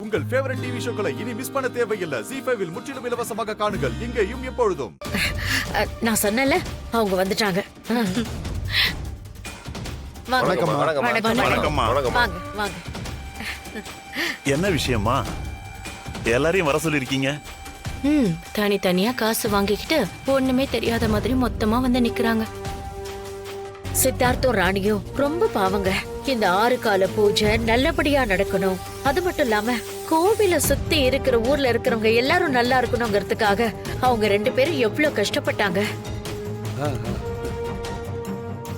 உங்கள் favourite TV ஷோக்களை இனி miss பண்ண தேவையில்லை. ZEE5 இல் முற்றிலும் இலவசமாக காணுங்கள். இங்கேயும் எப்பொழுதும். நான் சொன்னேன்ல, அவங்க வந்துட்டாங்க. வாங்க. என்ன விஷயமா எல்லாரையும் வர சொல்லிருக்கீங்க? தனித்தனியா காசு வாங்கிக்கிட்டு ஒண்ணுமே தெரியாத மாதிரி மொத்தமா வந்து நிக்கிறாங்க. சித்தார்த்தும் ராணியும் ரொம்ப பாவங்க. இந்த 6 கால பூஜை நல்லபடியா நடக்கணும். அது மட்டும் இல்லாம கோவில சுத்தி இருக்கிற ஊர்ல இருக்கிறவங்க எல்லாரும் நல்லா இருக்கணுங்கிறதுக்காக அவங்க 2 பேரும் எவ்வளவு கஷ்டப்பட்டாங்க.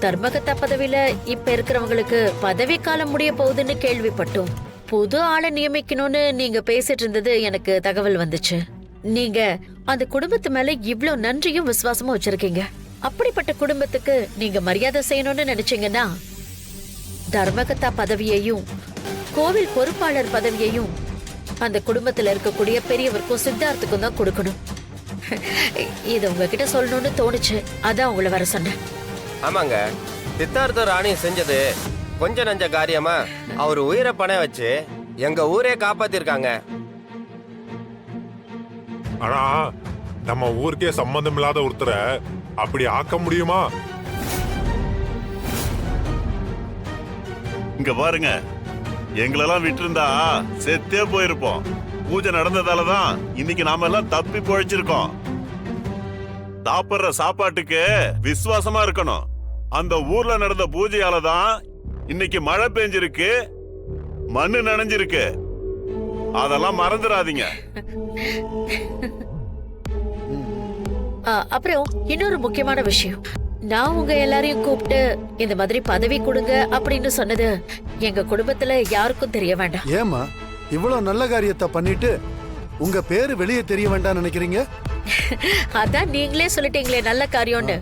தர்மகத்தா பதவியில இப்ப இருக்கிறவங்களுக்கு பதவி காலம் முடிய போகுதுன்னு கேள்விப்பட்டோம். புது ஆளை நியமிக்கணும்னு நீங்க பேசிட்டு இருந்தது எனக்கு தகவல் வந்துச்சு. நீங்க அந்த குடும்பத்து மேல இவ்ளோ நன்றியும் விசுவாசமும் வச்சிருக்கீங்க. அப்படிப்பட்ட குடும்பத்துக்கு நீங்க மரியாதை செய்யணும்னு நினைச்சீங்கன்னா தர்மகத்தா பதவியையும் கோவில் பொறுப்பாளர் பதவியையும் அந்த குடும்பத்துல இருக்கக்கூடிய பெரியவருக்கும் சித்தார்த்துக்கும் தான் கொடுக்கணும். இது உங்ககிட்ட சொல்லணும்னு தோணுச்சு, அதான் உங்களை வர சொன்னேன். ஆமாங்க, சித்தார்த்த ராணி செஞ்சது கொஞ்ச நஞ்ச காரியமா அவர் உயிரை பண வச்சு எங்க ஊரே காப்பாத்திருக்காங்க. ஆனா நம்ம ஊருக்கே சம்பந்தம் இல்லாத ஒருத்தரை அப்படி ஆக்க முடியுமா? இங்க பாருங்க, எங்களெல்லாம் விட்டுருந்தா செத்தே போயிருப்போம். பூஜை நடந்ததாலதான் இன்னைக்கு நாம எல்லாம் தப்பி பொழைச்சிருக்கோம். சாப்பிடுற சாப்பாட்டுக்கு விசுவாசமா இருக்கணும். அந்த ஊர்ல நடந்த பூஜையால தான் இன்னைக்கு மழை பெஞ்சிருக்கு, மண்ணு நனைஞ்சிருக்கு. அதெல்லாம் மறந்துடாதீங்க. அப்புறம் இன்னொரு முக்கியமான விஷயம், நான் உங்க எல்லாரையும் கூப்பிட்டு இந்த மாதிரி பதவி கொடுங்க அப்படின்னு சொன்னது எங்க குடும்பத்துல யாருக்கும் தெரிய வேண்டாம். ஏமா இவ்வளவு நல்ல காரியத்தை பண்ணிட்டு உங்க பேரு வெளியே தெரிய வேண்டாம் நினைக்கிறீங்க? அதான் நீங்களே சொல்லிட்டீங்களே நல்ல காரியம்னு,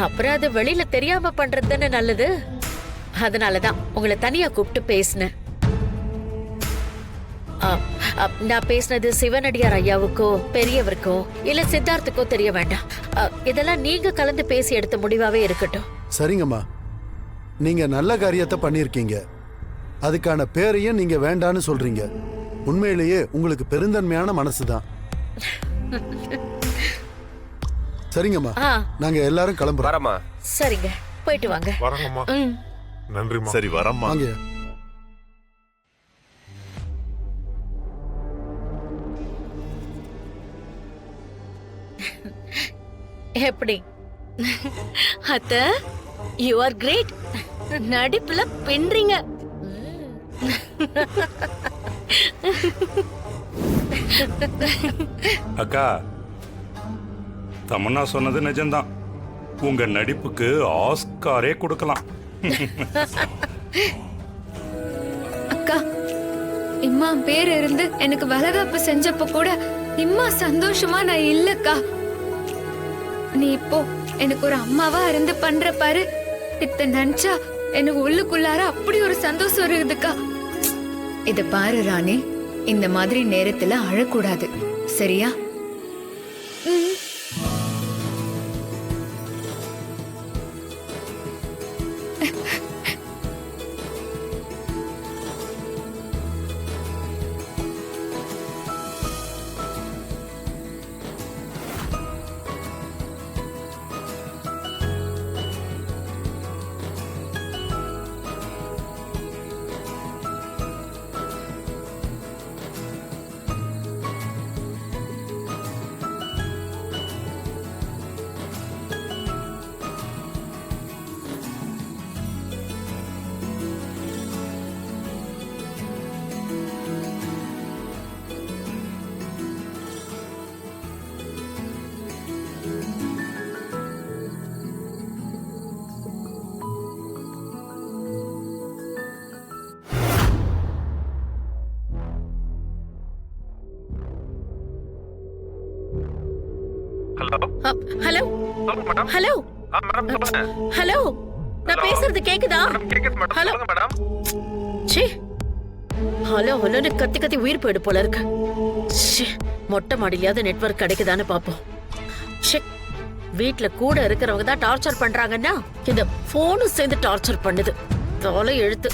அப்புறம் அது வெளியில தெரியாம பண்றது தானே நல்லது. அதனாலதான் உங்களை தனியா கூப்பிட்டு பேசினேன். நான் பேசினது சிவனடியார் ஐயாவுக்கோ பெரியவருக்கோ இல்ல சித்தார்த்துக்கோ தெரிய வேண்டாம். இதெல்லாம் நீங்க கலந்து பேசி எடுத்த முடிவாவே இருக்கட்டும். சரிங்கம்மா, நீங்க நல்ல காரியத்தை பண்ணிருக்கீங்க. அதுக்கான பேரையும் நீங்க வேண்டான்னு சொல்றீங்க. உண்மையிலேயே உங்களுக்கு பெருந்தன்மையான மனசுதான். சரிங்கம்மா, நாங்க எல்லாரும் கிளம்புறோம். சரிங்க, போயிட்டு வாங்க. வரங்கம்மா. நன்றிம்மா. சரி, வரம்மா. வாங்க. எப்படி அத்த, யூ ஆர் கிரேட். நடிப்புல பின்றீங்க. அக்கா, தமன்னா சொன்னது நிஜம்தான். உங்க நடிப்புக்கு ஆஸ்காரே கொடுக்கலாம். அக்கா, இம்மா பேர் இருந்து எனக்கு வளகாப்பு செஞ்சப்ப கூட இம்மா சந்தோஷமா நான் இல்லக்கா. நீ இப்போ எனக்கு ஒரு அம்மாவா இருந்து பண்ற பாரு, இத்த நினைச்சா எனக்கு உள்ளுக்குள்ளார அப்படி ஒரு சந்தோஷம் இருக்குதுக்கா. இத பாரு ராணி, இந்த மாதிரி நேரத்துல அழக்கூடாது, சரியா? ஹலோ ஹலோ ஹலோ, நான் பேசுறது கேக்குதா? ஹலோ ச்சே, ஹலோ ஹலோன்னு கத்தி கத்தி உயிர் போயிடு போல இருக்கு. மொட்டை மாடியிலாவது நெட்வொர்க் கிடைக்குதான்னு பாப்போம். வீட்டுல கூட இருக்கிறவங்க தான் டார்ச்சர் பண்றாங்கன்னா இந்த போனும் சேர்ந்து டார்ச்சர் பண்ணுது. தோலை எழுத்து.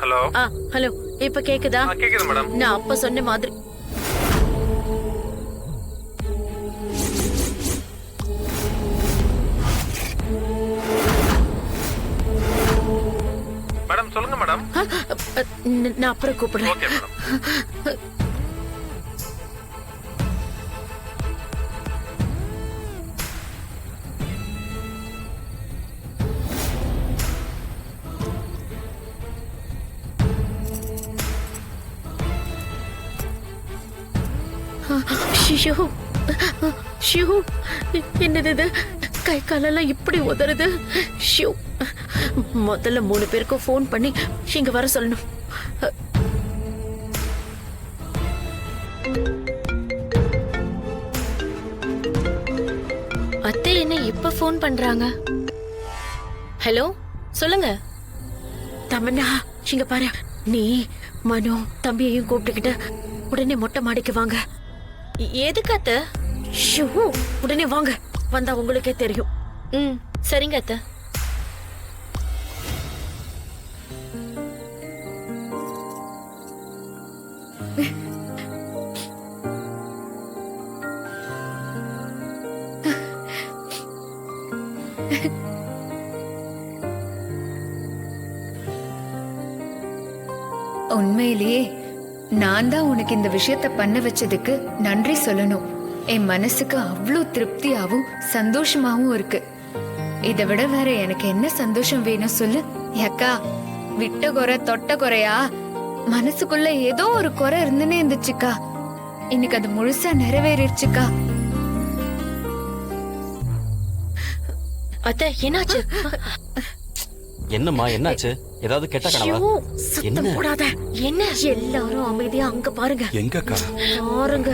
ஹலோ ஹலோ இப்ப கேக்குதா? கேக்குது மேடம். நான் அப்ப சொன்ன மாதிரி மேடம் சொல்லுங்க மேடம். நான் அப்புறம் கூப்பிடுறேன். Okay madam. ஷியோ ஷியோ என்னது இது? கை காலெல்லாம் இப்படி உதறுது. ஷியோ முதல்ல 3 பேருக்கும் ஃபோன் பண்ணி இங்க வர சொல்லணும். அத்தை என்ன இப்ப ஃபோன் பண்றாங்க? ஹலோ சொல்லுங்க. தமன்னா இங்க பாரு, நீ மனோ தம்பியையும் கூப்பிட்டுக்கிட்டு உடனே மொட்டை மாடிக்கு வாங்க. எதுக்கு அத்தை? ஷூ உடனே வாங்க, வந்தா உங்களுக்கே தெரியும். ம் சரிங்க அத்தை. உண்மையிலேயே நான் தான் உனக்கு இந்த விஷயத்த பண்ண வச்சதுக்கு நன்றி சொல்லணும். என் மனசுக்கு அவ்வளோ திருப்தியாவும் சந்தோஷமாவும் இருக்கு. இதை விட வேற எனக்கு என்ன சந்தோஷம் வேணும் சொல்லு? அக்கா, விட்ட குறை தொட்ட குறையா மனசுக்குள்ள ஏதோ ஒரு குறை இருந்துனே இருந்துச்சுக்கா. இன்னைக்கு அது முழுசா நிறைவேறிடுச்சுக்கா. அத்தை என்னாச்சு? என்னம்மா என்னாச்சு? ஏதாவது கெட்ட ஷூ, கனவா? சத்தம் போடாத. என்ன? எல்லாரும் அமைதியா அங்க பாருங்க. எங்கக்கா? பாருங்க.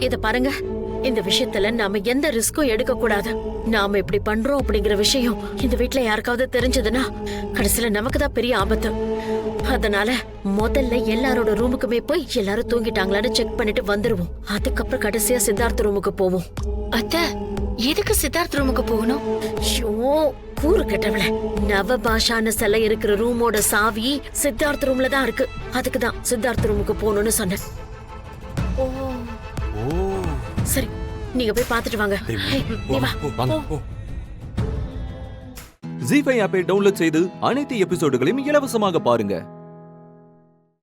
இத பாருங்க, இந்த விஷயத்துல நாம எந்த ரிஸ்க்கும் எடுக்க கூடாது. நாம இப்படி பண்றோம் அப்படிங்கிற விஷயம் இந்த வீட்ல யாருக்காவது தெரிஞ்சதுன்னா கடைசியில நமக்கு தான் பெரிய ஆபத்து. அதனால முதல்ல எல்லாரோட ரூமுக்குமே போய் எல்லாரும் தூங்கிட்டாங்களான்னு செக் பண்ணிட்டு வந்துருவோம். அதுக்கப்புறம் கடைசியா சித்தார்த்த ரூமுக்கு போவோம். அத்தை எதுக்கு சித்தார்த் ரூமுக்கு போகணும்? ஷோ கூறு கெட்டவள, நவபாஷான சிலை இருக்கிற ரூமோட சாவி சித்தார்த்த ரூம்ல தான் இருக்கு. அதுக்கு தான் சித்தார்த்த ரூமுக்கு போகணும்னு சொன்னேன். சரி, நீங்க போய் பார்த்துட்டு வாங்க. ஹே, நீ வா. போ. ஜீ5 ஆப்பை டவுன்லோட் செய்து அனைத்து எபிசோடுகளையும் இலவசமாக பாருங்க.